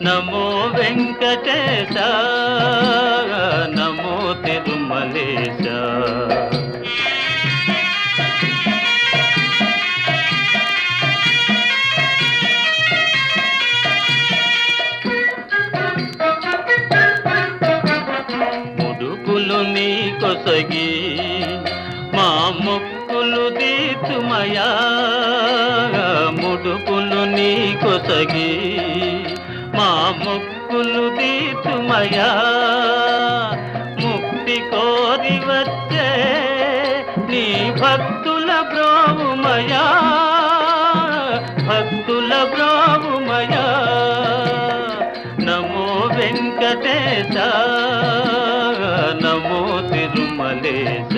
నమో వెంకటేశ, నమో తిరుమలేశ. ముడుపులు నీ కొసగి మా మొక్కులు తీర్చుమయా, ముడుపులు నీ కొసగి మా మొక్కులు తీర్చుమయా. ముక్తి కోరి వచ్చే నీ భక్తుల బ్రోవుమయా, భక్తుల బ్రోవుమయా. నమో వెంకటేశ, నమో తిరుమలేశ.